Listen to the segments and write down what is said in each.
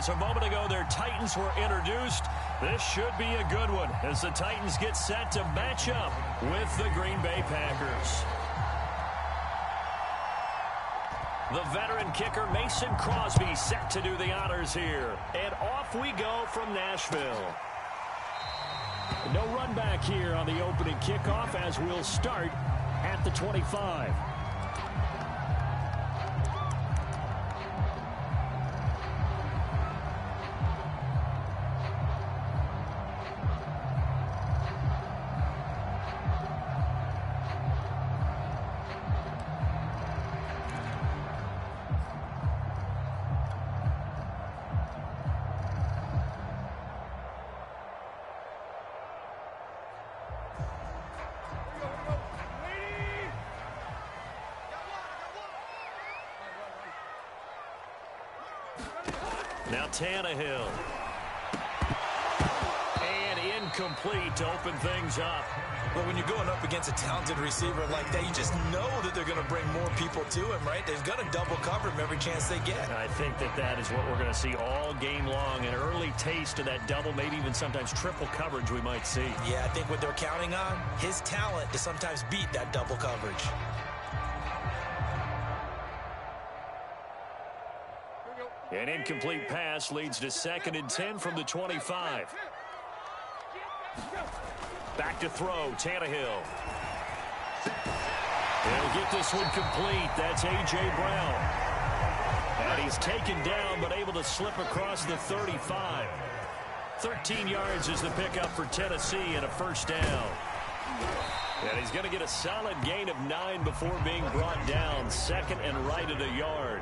as a moment ago their Titans were introduced. This should be a good one as the Titans get set to match up with the Green Bay Packers. The veteran kicker Mason Crosby set to do the honors here. And off we go from Nashville. No run back here on the opening kickoff as we'll start at the 25. Now Tannehill. And incomplete to open things up. Well, when you're going up against a talented receiver like that, you just know that they're going to bring more people to him, right? They're going to double cover him every chance they get. I think that is what we're going to see all game long. An early taste of that double, maybe even sometimes triple coverage we might see. Yeah, I think what they're counting on, his talent to sometimes beat that double coverage. An incomplete pass leads to 2nd and 10 from the 25. Back to throw, Tannehill. He'll get this one complete. That's A.J. Brown. And he's taken down but able to slip across the 35. 13 yards is the pickup for Tennessee and a first down. And he's going to get a solid gain of 9 before being brought down. 2nd and right at a yard.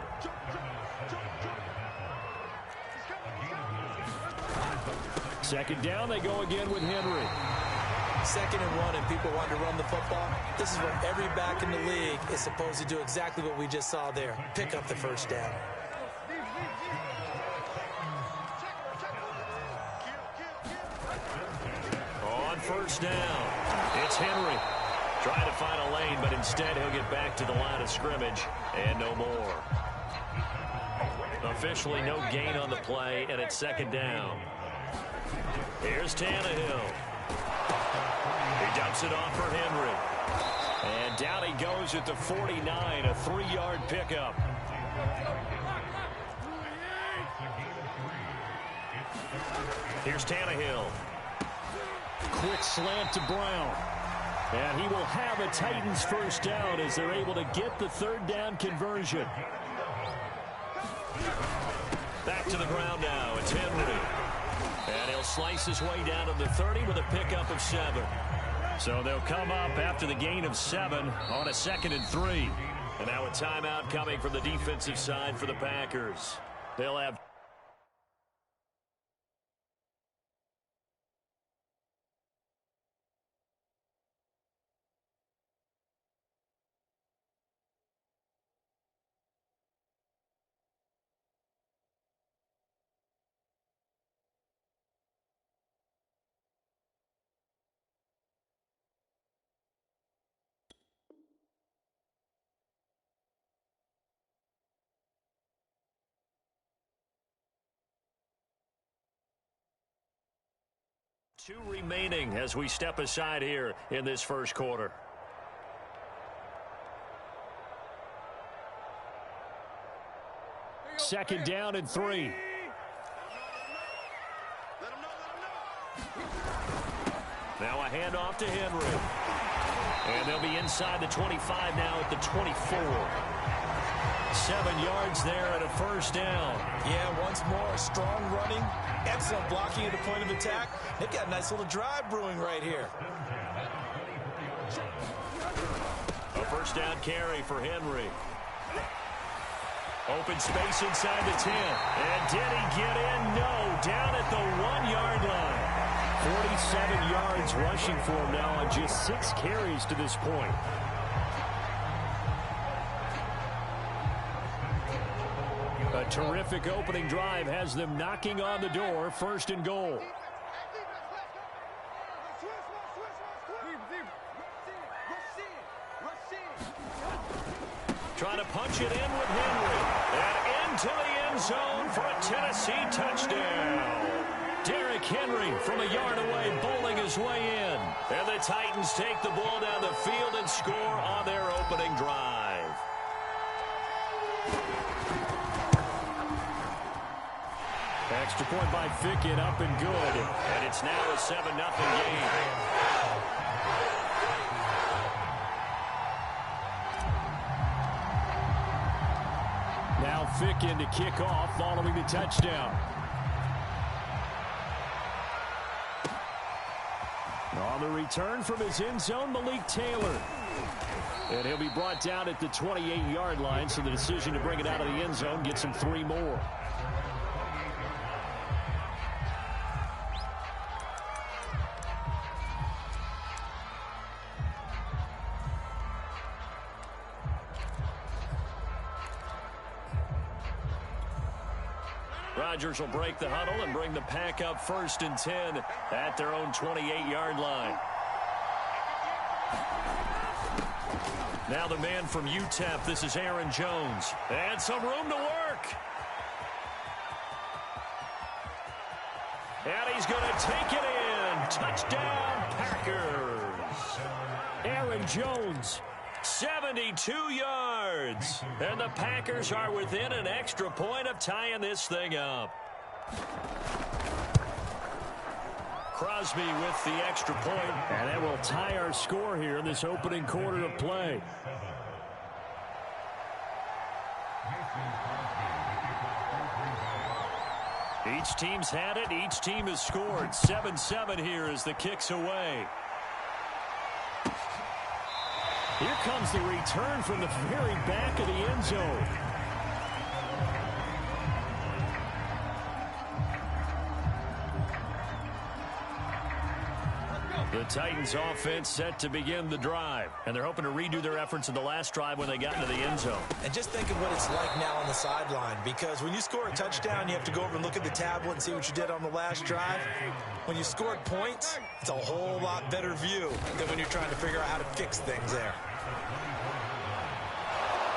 Second down, they go again with Henry. 2nd and 1, and people want to run the football. This is what every back in the league is supposed to do, exactly what we just saw there. Pick up the first down. On first down, it's Henry. Trying to find a lane, but instead he'll get back to the line of scrimmage, and no more. Officially no gain on the play, and it's 2nd down. Here's Tannehill. He dumps it off for Henry. And down he goes at the 49, a 3-yard pickup. Here's Tannehill. Quick slant to Brown. And he will have a Titans first down as they're able to get the 3rd down conversion. Back to the ground now. It's Henry. And he'll slice his way down to the 30 with a pickup of 7. So they'll come up after the gain of 7 on a 2nd and 3. And now a timeout coming from the defensive side for the Packers. They'll have two remaining as we step aside here in this first quarter. Second down and 3. Now a handoff to Henry. And they'll be inside the 25 now at the 24. 7 yards there and a first down. Yeah, once more, strong running, excellent blocking at the point of attack. They've got a nice little drive brewing right here. A first down carry for Henry. Open space inside the 10. And did he get in? No. Down at the 1-yard line. 47 yards rushing for him now on just 6 carries to this point. A terrific opening drive has them knocking on the door. 1st and goal. Trying to punch it in with Henry. And into the end zone for a Tennessee touchdown. Derrick Henry from a yard away, bowling his way in. And the Titans take the ball down the field and score on their opening drive. Extra point by Fickett, up and good. And it's now a 7-0 game. Now Fickett to kick off following the touchdown. On the return from his end zone, Malik Taylor. And he'll be brought down at the 28-yard line, so the decision to bring it out of the end zone gets him 3 more. Rodgers will break the huddle and bring the pack up 1st and 10 at their own 28-yard line. Now the man from UTEP, this is Aaron Jones. And some room to work. And he's going to take it in. Touchdown, Packers. Aaron Jones, 72 yards. And the Packers are within an extra point of tying this thing up. Crosby with the extra point, and that will tie our score here in this opening quarter of play. Each team's had it. Each team has scored. 7-7 here as the kick's away. Here comes the return from the very back of the end zone. The Titans offense set to begin the drive, and they're hoping to redo their efforts in the last drive when they got into the end zone. And just think of what it's like now on the sideline, because when you score a touchdown, you have to go over and look at the tablet and see what you did on the last drive. When you scored points, it's a whole lot better view than when you're trying to figure out how to fix things there.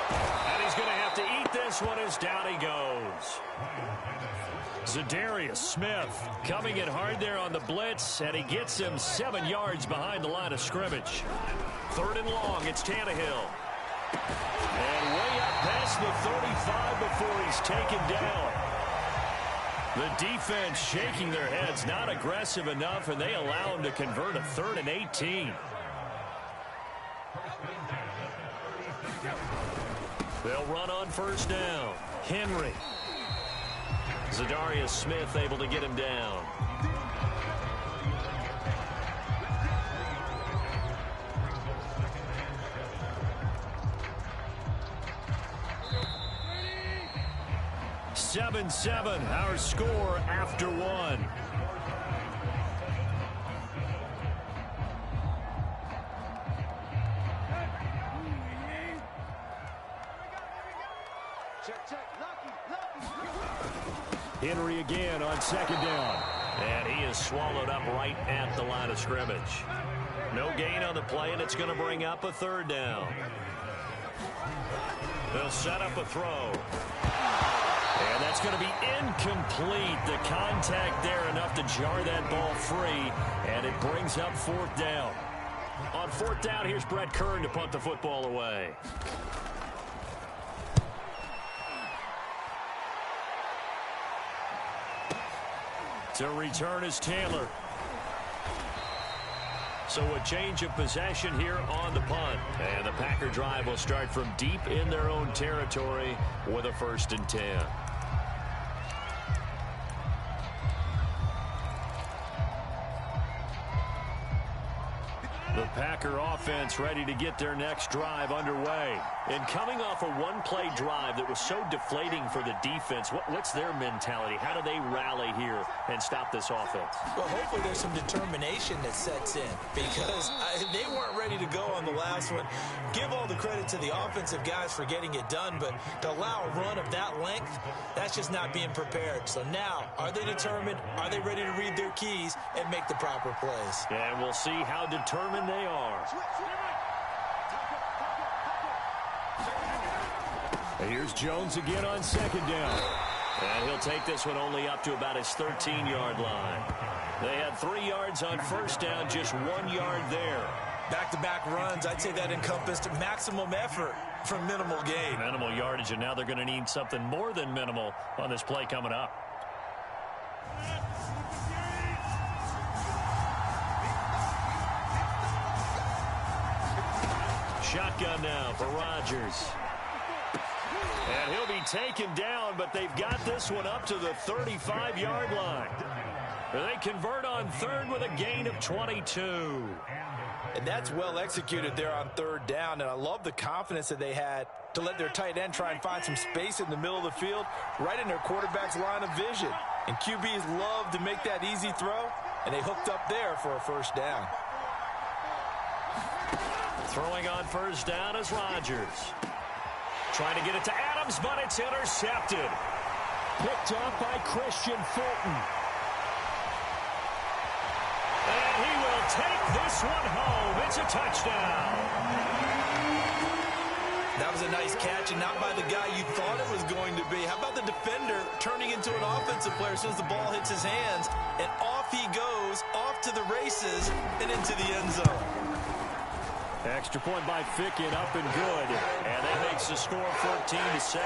And he's going to have to eat this one as down he goes. Zadarius Smith coming in hard there on the blitz, and he gets him 7 yards behind the line of scrimmage. 3rd and long, it's Tannehill. And way up past the 35 before he's taken down. The defense shaking their heads, not aggressive enough, and they allow him to convert a 3rd and 18. They'll run on 1st down. Henry. Zadarius Smith able to get him down. Seven, our score after 1. Henry again on 2nd down. And he is swallowed up right at the line of scrimmage. No gain on the play, and it's going to bring up a 3rd down. They'll set up a throw. And that's going to be incomplete. The contact there enough to jar that ball free, and it brings up 4th down. On 4th down, here's Brett Kern to punt the football away. To return is Taylor. So a change of possession here on the punt. And the Packer drive will start from deep in their own territory with a 1st and 10. The Packer offense ready to get their next drive underway. And coming off a one-play drive that was so deflating for the defense, what's their mentality? How do they rally here and stop this offense? Well, hopefully there's some determination that sets in, because they weren't ready to go on the last one. Give all the credit to the offensive guys for getting it done, but to allow a run of that length, that's just not being prepared. So now, are they determined? Are they ready to read their keys and make the proper plays? And we'll see how determined they are. Here's Jones again on 2nd down. And he'll take this one only up to about his 13-yard line. They had 3 yards on first down, just 1 yard there. Back-to-back runs, I'd say that encompassed maximum effort from minimal gain. Minimal yardage, and now they're going to need something more than minimal on this play coming up. Shotgun now for Rodgers. And he'll be taken down, but they've got this one up to the 35-yard line. They convert on third with a gain of 22. And that's well executed there on third down, and I love the confidence that they had to let their tight end try and find some space in the middle of the field, right in their quarterback's line of vision. And QBs love to make that easy throw, and they hooked up there for a first down. Throwing on first down is Rodgers. Trying to get it to Adams, but it's intercepted. Picked off by Christian Fulton. And he will take this one home. It's a touchdown. That was a nice catch, and not by the guy you thought it was going to be. How about the defender turning into an offensive player as soon as the ball hits his hands, and off he goes, off to the races, and into the end zone. Extra point by Ficken, up and good. And that makes the score 14-7.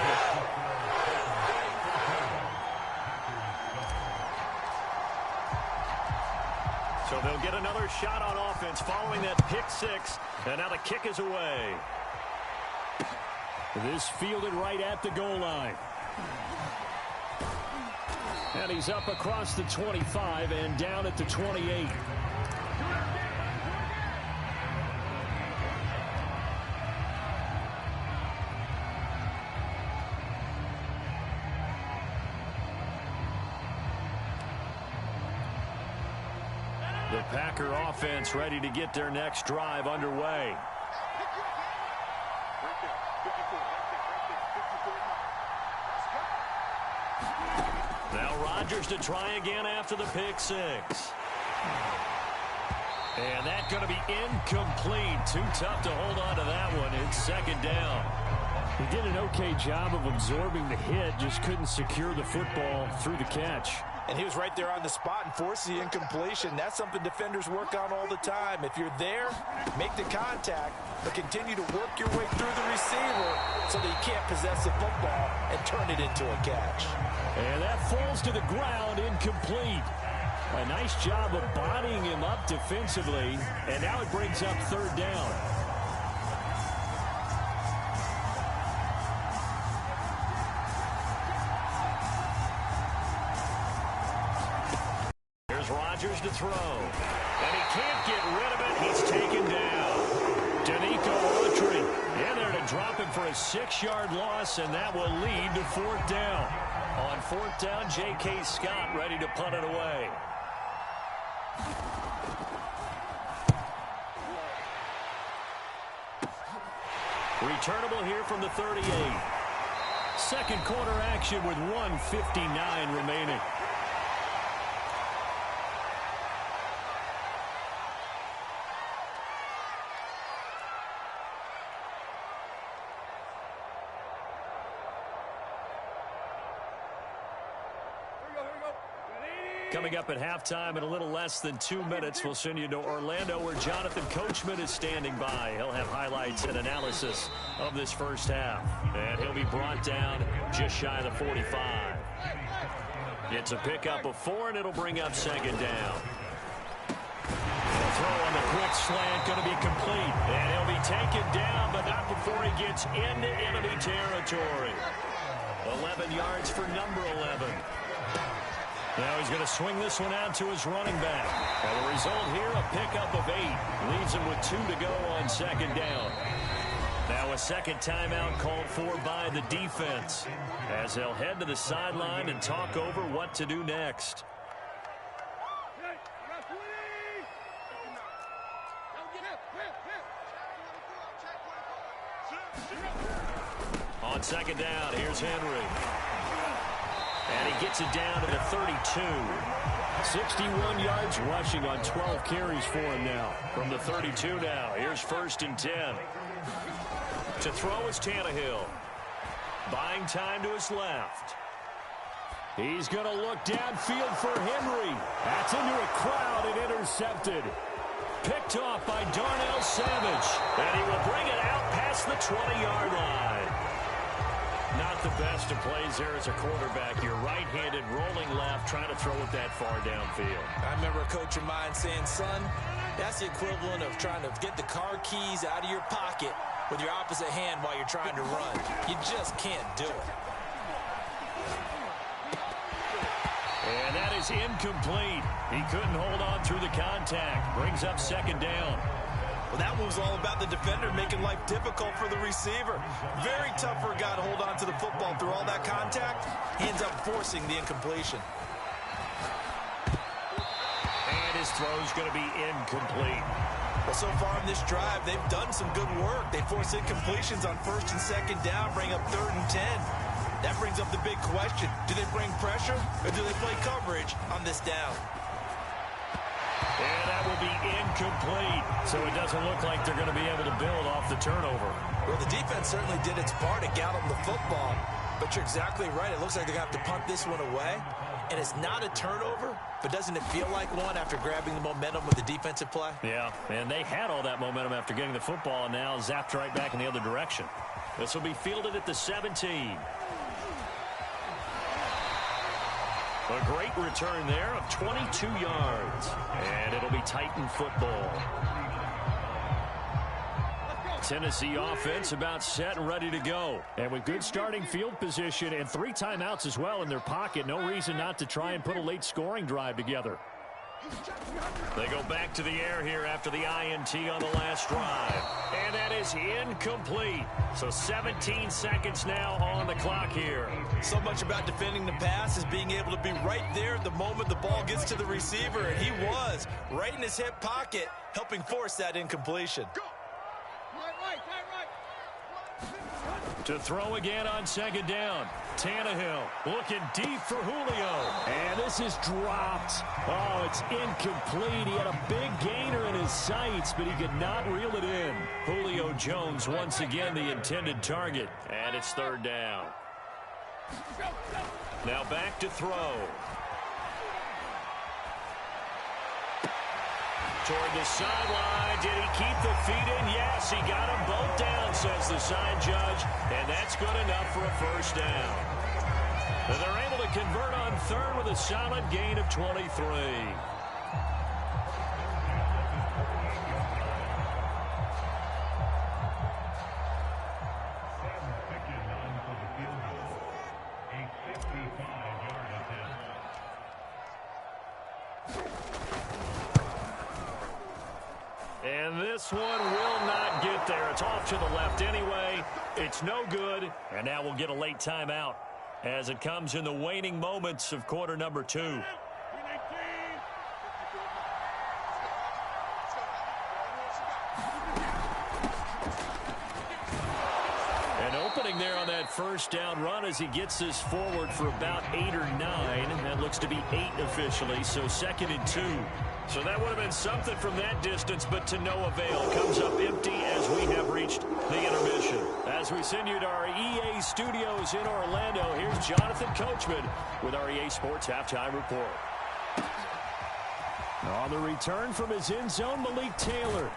So they'll get another shot on offense following that pick six. And now the kick is away. This fielded right at the goal line. And he's up across the 25 and down at the 28. The Packer offense ready to get their next drive underway. Now Rodgers to try again after the pick six. And that's going to be incomplete. Too tough to hold on to that one. It's second down. He did an okay job of absorbing the hit, just couldn't secure the football through the catch. And he was right there on the spot and forced the incompletion. That's something defenders work on all the time. If you're there, make the contact, but continue to work your way through the receiver so that you can't possess the football and turn it into a catch. And that falls to the ground, incomplete. A nice job of bodying him up defensively, and now it brings up third down. Rodgers to throw. And he can't get rid of it. He's taken down. Danico Autry in there to drop him for a 6-yard loss, and that will lead to fourth down. On fourth down, J.K. Scott ready to punt it away. Returnable here from the 38. Second quarter action with 1:59 remaining. Coming up at halftime in a little less than 2 minutes, we'll send you to Orlando where Jonathan Coachman is standing by. He'll have highlights and analysis of this first half. And he'll be brought down just shy of the 45. It's a pickup of 4, and it'll bring up second down. The throw on the quick slant going to be complete. And he'll be taken down, but not before he gets into enemy territory. 11 yards for number 11. Now he's going to swing this one out to his running back. And the result here, a pickup of 8. Leaves him with 2 to go on second down. Now a second timeout called for by the defense, as they'll head to the sideline and talk over what to do next. On second down, here's Henry. And he gets it down to the 32. 61 yards rushing on 12 carries for him now. From the 32 now, here's first and 10. To throw is Tannehill. Buying time to his left. He's going to look downfield for Henry. That's into a crowd and intercepted. Picked off by Darnell Savage. And he will bring it out past the 20-yard line. Not the best of plays there as a quarterback. You're right-handed, rolling left, trying to throw it that far downfield. I remember a coach of mine saying, son, that's the equivalent of trying to get the car keys out of your pocket with your opposite hand while you're trying to run. You just can't do it. And that is incomplete. He couldn't hold on through the contact. Brings up second down. Well, that move's all about the defender making life difficult for the receiver. Very tough for a guy to hold on to the football through all that contact. He ends up forcing the incompletion. And his throw's going to be incomplete. Well, so far in this drive, they've done some good work. They force incompletions on first and second down, bring up 3rd and 10. That brings up the big question. Do they bring pressure or do they play coverage on this down? And that will be incomplete. So it doesn't look like they're going to be able to build off the turnover. Well, the defense certainly did its part to gallop the football. But you're exactly right. It looks like they're going to have to punt this one away. And it's not a turnover, but doesn't it feel like one after grabbing the momentum with the defensive play? Yeah, and they had all that momentum after getting the football and now zapped right back in the other direction. This will be fielded at the 17. A great return there of 22 yards. And it'll be Titan football. Tennessee offense about set and ready to go. And with good starting field position and 3 timeouts as well in their pocket, no reason not to try and put a late scoring drive together. They go back to the air here after the INT on the last drive. And that is incomplete. So 17 seconds now on the clock here. So much about defending the pass is being able to be right there at the moment the ball gets to the receiver. And he was right in his hip pocket, helping force that incompletion. To throw again on second down. Tannehill looking deep for Julio. And this is dropped. Oh, it's incomplete. He had a big gainer in his sights, but he could not reel it in. Julio Jones once again the intended target. And it's 3rd down. Now back to throw. Toward the sideline. Did he keep the feet in? Yes, he got them both down, says the side judge. And that's good enough for a first down. And they're able to convert on 3rd with a solid gain of 23. And this one will not get there. It's off to the left anyway. It's no good. And now we'll get a late timeout as it comes in the waning moments of quarter number 2. An opening there on that first down run as he gets this forward for about 8 or 9. That looks to be 8 officially, so 2nd and 2. So that would have been something from that distance, but to no avail. Comes up empty as we have reached the intermission. As we send you to our EA studios in Orlando, here's Jonathan Coachman with our EA Sports Halftime Report. On the return from his end zone, Malik Taylor.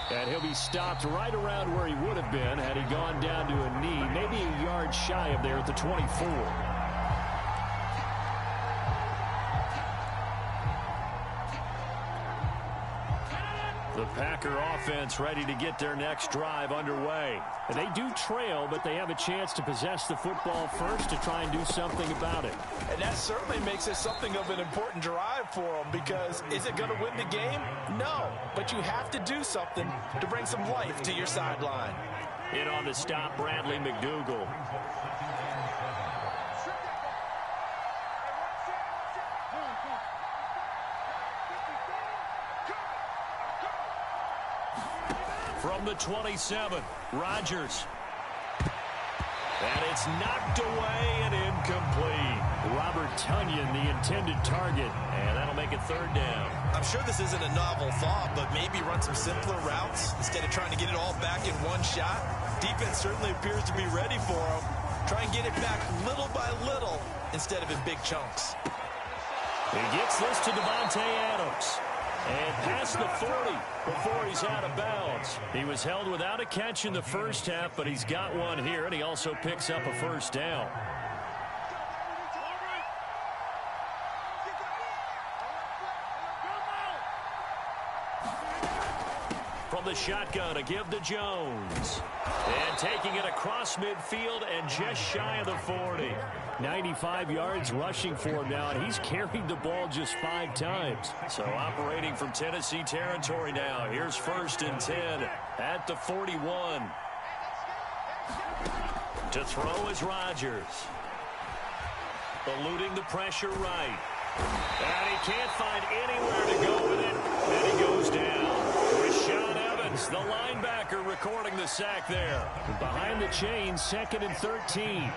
And he'll be stopped right around where he would have been had he gone down to a knee, maybe a yard shy of there at the 24. The Packer offense ready to get their next drive underway. And they do trail, but they have a chance to possess the football first to try and do something about it. And that certainly makes it something of an important drive for them, because is it going to win the game? No, but you have to do something to bring some life to your sideline. In on the stop, Bradley McDougal. From the 27, Rodgers. And it's knocked away and incomplete. Robert Tonyan, the intended target, and that'll make it 3rd down. I'm sure this isn't a novel thought, but maybe run some simpler routes instead of trying to get it all back in one shot. Defense certainly appears to be ready for him. Try and get it back little by little instead of in big chunks. He gets this to Devontae Adams. And past the 40 before he's out of bounds. He was held without a catch in the first half, but he's got one here, and he also picks up a first down. From the shotgun, a give to Jones. And taking it across midfield and just shy of the 40. 95 yards rushing for him now, and he's carried the ball just 5 times. So operating from Tennessee territory now. Here's 1st and 10 at the 41. To throw is Rodgers. Eluding the pressure right. And he can't find anywhere to go with it. And he goes down. Rashaan Evans, the linebacker, recording the sack there. Behind the chains, 2nd and 13.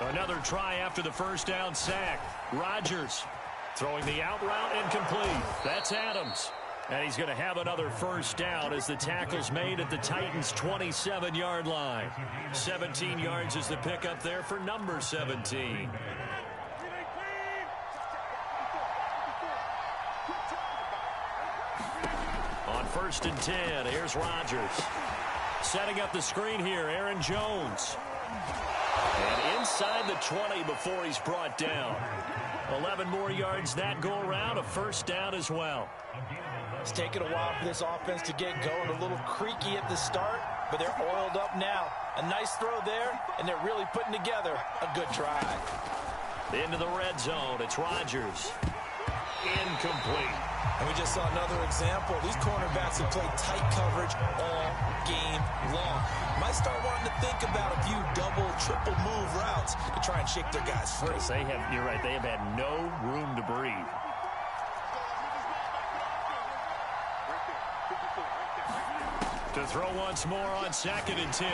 Another try after the first down sack. Rodgers throwing the out route incomplete. That's Adams. And he's going to have another first down as the tackle's made at the Titans' 27-yard line. 17 yards is the pickup there for number 17. On 1st and 10, here's Rodgers. Setting up the screen here, Aaron Jones. And inside the 20 before he's brought down. 11 more yards that go around, a first down as well. It's taken a while for this offense to get going. A little creaky at the start, but they're oiled up now. A nice throw there, and they're really putting together a good drive. Into the red zone, it's Rodgers. Incomplete. And we just saw another example. These cornerbacks have played tight coverage all game long. Might start wanting to think about a few double, triple move routes to try and shake their guys free. You're right, they have had no room to breathe. To throw once more on 2nd and 10.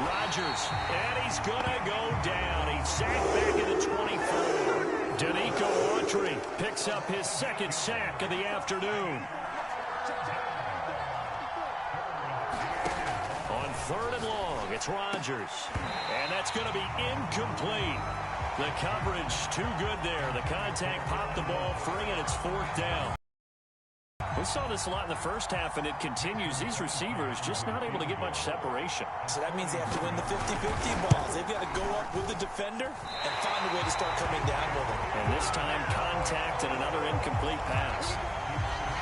Rodgers, and he's going to go down. He's sacked back at the 24. Danico Autry picks up his 2nd sack of the afternoon. On 3rd and long, it's Rodgers. And that's going to be incomplete. The coverage too good there. The contact popped the ball free, and it's 4th down. We saw this a lot in the first half, and it continues. These receivers just not able to get much separation. So that means they have to win the 50-50 balls. They've got to go up with the defender and find a way to start coming down with him. And this time, contact and another incomplete pass.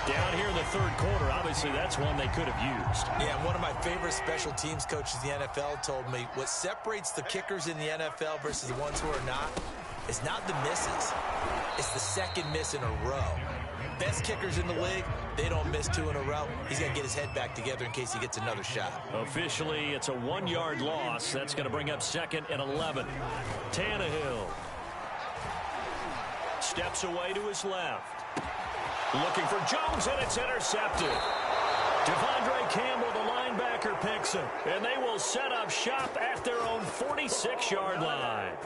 Down here in the 3rd quarter, obviously that's one they could have used. Yeah, one of my favorite special teams coaches in the NFL told me what separates the kickers in the NFL versus the ones who are not is not the misses. It's the 2nd miss in a row. Best kickers in the league, they don't miss 2 in a row. He's got to get his head back together in case he gets another shot. Officially, it's a 1-yard loss. That's going to bring up 2nd and 11. Tannehill steps away to his left. Looking for Jones, and it's intercepted. Devondre Campbell, the linebacker, picks it. And they will set up shop at their own 46-yard line.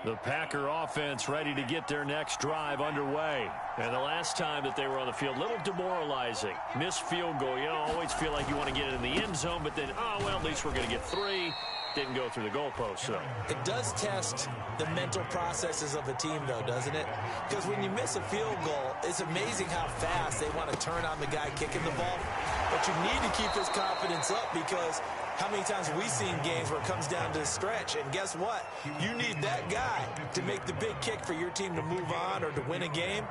The Packer offense ready to get their next drive underway. And the last time that they were on the field, a little demoralizing. Missed field goal. You always feel like you want to get it in the end zone, but then, well, at least we're going to get 3. Didn't go through the goalpost, so. It does test the mental processes of a team, though, doesn't it? Because when you miss a field goal, it's amazing how fast they want to turn on the guy kicking the ball. But you need to keep his confidence up because how many times have we seen games where it comes down to the stretch? And guess what? You need that guy to make the big kick for your team to move on or to win a game.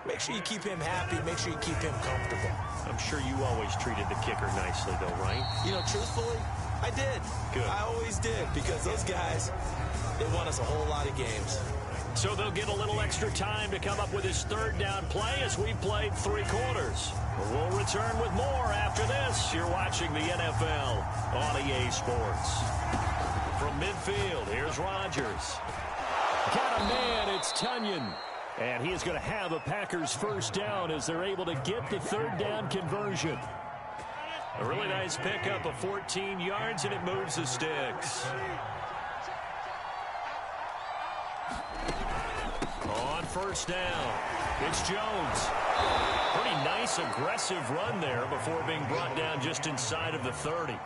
Make sure you keep him happy. Make sure you keep him comfortable. I'm sure you always treated the kicker nicely, though, right? You know, truthfully, I did. Good. I always did because those guys, they won us a whole lot of games. So they'll get a little extra time to come up with his 3rd down play as we played 3 quarters. We'll return with more after this. You're watching the NFL on EA Sports. From midfield, here's Rodgers. Got a man, it's Tunyon. And he is going to have a Packers first down as they're able to get the 3rd down conversion. A really nice pickup of 14 yards, and it moves the sticks. On first down, it's Jones. Pretty nice, aggressive run there before being brought down just inside of the 30.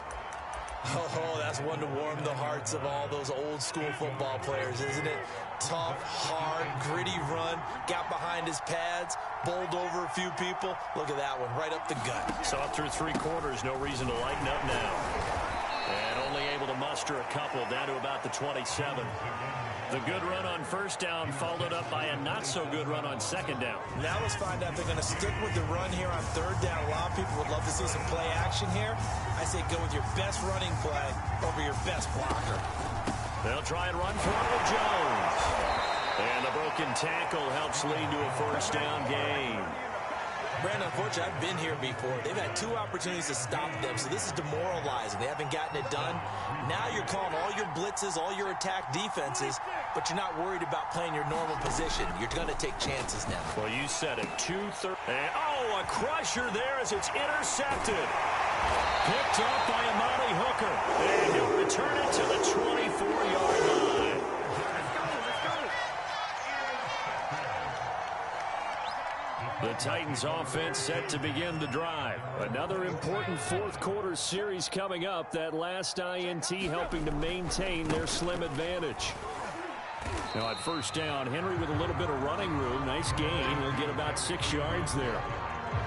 Oh, that's one to warm the hearts of all those old school football players, isn't it? Tough, hard, gritty run, got behind his pads, bowled over a few people. Look at that one, right up the gut. So up through 3 quarters, no reason to lighten up now. And only able to muster a couple down to about the 27. The good run on first down followed up by a not-so-good run on second down. Now let's find out if they're going to stick with the run here on third down. A lot of people would love to see some play action here. I say go with your best running play over your best blocker. They'll try and run for it with Jones. And the broken tackle helps lead to a first down gain. Brandon, unfortunately, I've been here before. They've had 2 opportunities to stop them, so this is demoralizing. They haven't gotten it done. Now you're calling all your blitzes, all your attack defenses, but you're not worried about playing your normal position. You're going to take chances now. Well, you said it. 2-3. Oh, a crusher there as it's intercepted. Picked up by Amani Hooker. And he'll return it to the 24-yard line. The Titans offense set to begin the drive. Another important fourth-quarter series coming up. That last INT helping to maintain their slim advantage. Now at first down, Henry with a little bit of running room. Nice gain. He'll get about 6 yards there.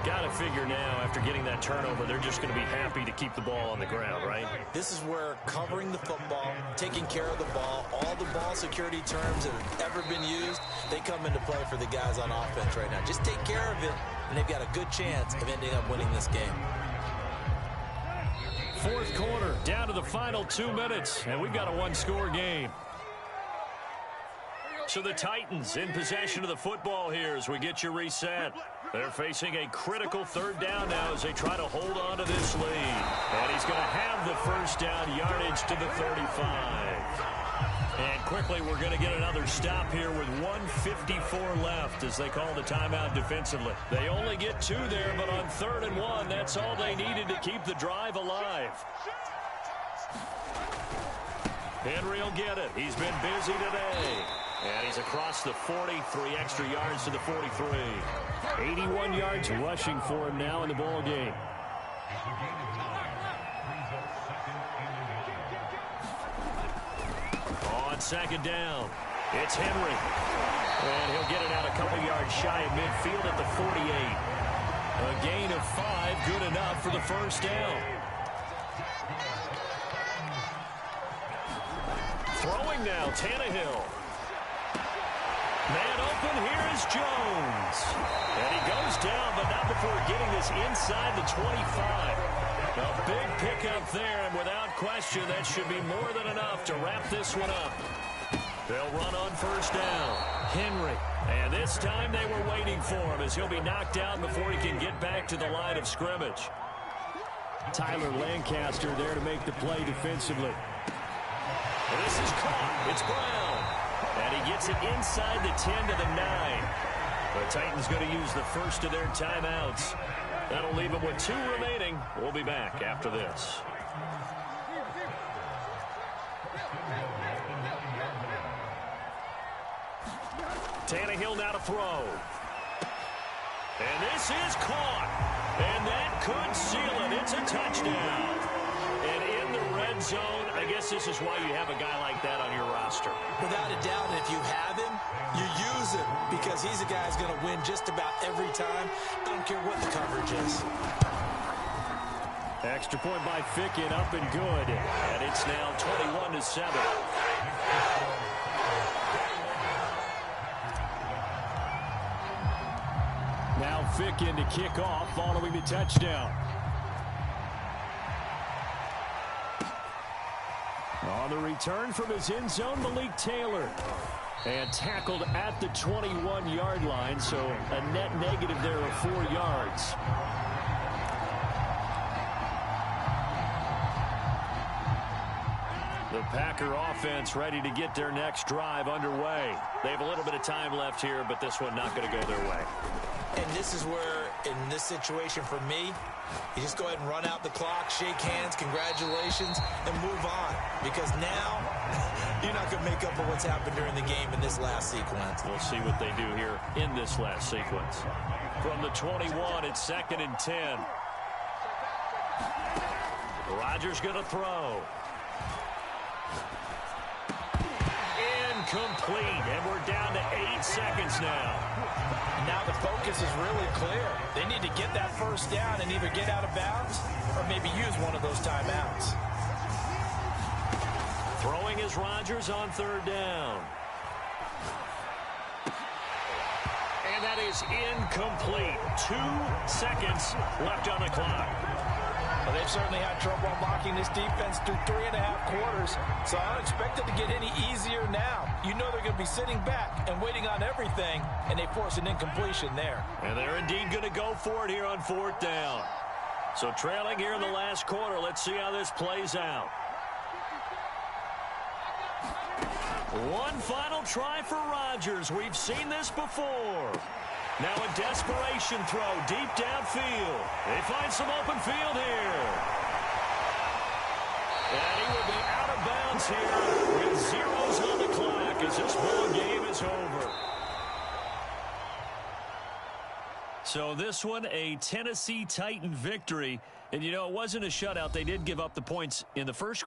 Got to figure now, after getting that turnover, they're just going to be happy to keep the ball on the ground, right? This is where covering the football, taking care of the ball, all the ball security terms that have ever been used, they come into play for the guys on offense right now. Just take care of it, and they've got a good chance of ending up winning this game. Fourth quarter, down to the final 2 minutes, and we've got a one-score game. So the Titans in possession of the football here as we get you reset. They're facing a critical third down now as they try to hold on to this lead. And he's going to have the first down yardage to the 35. And quickly we're going to get another stop here with 1:54 left as they call the timeout defensively. They only get 2 there, but on 3rd and 1, that's all they needed to keep the drive alive. Henry will get it. He's been busy today. And he's across the 40, 3 extra yards to the 43. 81 yards rushing for him now in the ball game. On second down, it's Henry. And he'll get it out a couple yards shy of midfield at the 48. A gain of 5, good enough for the first down. Throwing now, Tannehill. Man open, here is Jones. And he goes down, but not before getting this inside the 25. A big pickup there, and without question, that should be more than enough to wrap this one up. They'll run on first down. Henry. And this time they were waiting for him as he'll be knocked down before he can get back to the line of scrimmage. Tyler Lancaster there to make the play defensively. And this is caught. It's Brown. And he gets it inside the 10 to the 9. The Titans going to use the first of their timeouts. That'll leave them with 2 remaining. We'll be back after this. Tannehill now to throw. And this is caught. And that could seal it. It's a touchdown. And in the red zone, I guess this is why you have a guy like that on your roster. Without a doubt, and if you have him, you use him because he's a guy who's going to win just about every time. I don't care what the coverage is. Extra point by Ficken, up and good. And it's now 21-7. Now Ficken to kick off following the touchdown. On the return from his end zone, Malik Taylor. And tackled at the 21-yard line, so a net negative there of 4 yards. The Packer offense ready to get their next drive underway. They have a little bit of time left here, but this one not going to go their way. And this is where in this situation for me, you just go ahead and run out the clock, shake hands, congratulations, and move on. Because now, you're not going to make up for what's happened during the game in this last sequence. We'll see what they do here in this last sequence. From the 21, it's 2nd and 10. Rodgers going to throw. Incomplete, and we're down to 8 seconds now. Now the focus is really clear. They need to get that first down and either get out of bounds or maybe use one of those timeouts. Throwing is Rodgers on 3rd down. And that is incomplete. 2 seconds left on the clock. Well, they've certainly had trouble unlocking this defense through 3.5 quarters, so I don't expect it to get any easier now. You know they're going to be sitting back and waiting on everything, and they force an incompletion there. And they're indeed going to go for it here on 4th down. So trailing here in the last quarter, let's see how this plays out. One final try for Rodgers. We've seen this before. Now a desperation throw deep downfield. They find some open field here. And he will be out of bounds here with zeros on the clock as this ball game is over. So this one, a Tennessee Titan victory. And, you know, it wasn't a shutout. They did give up the points in the first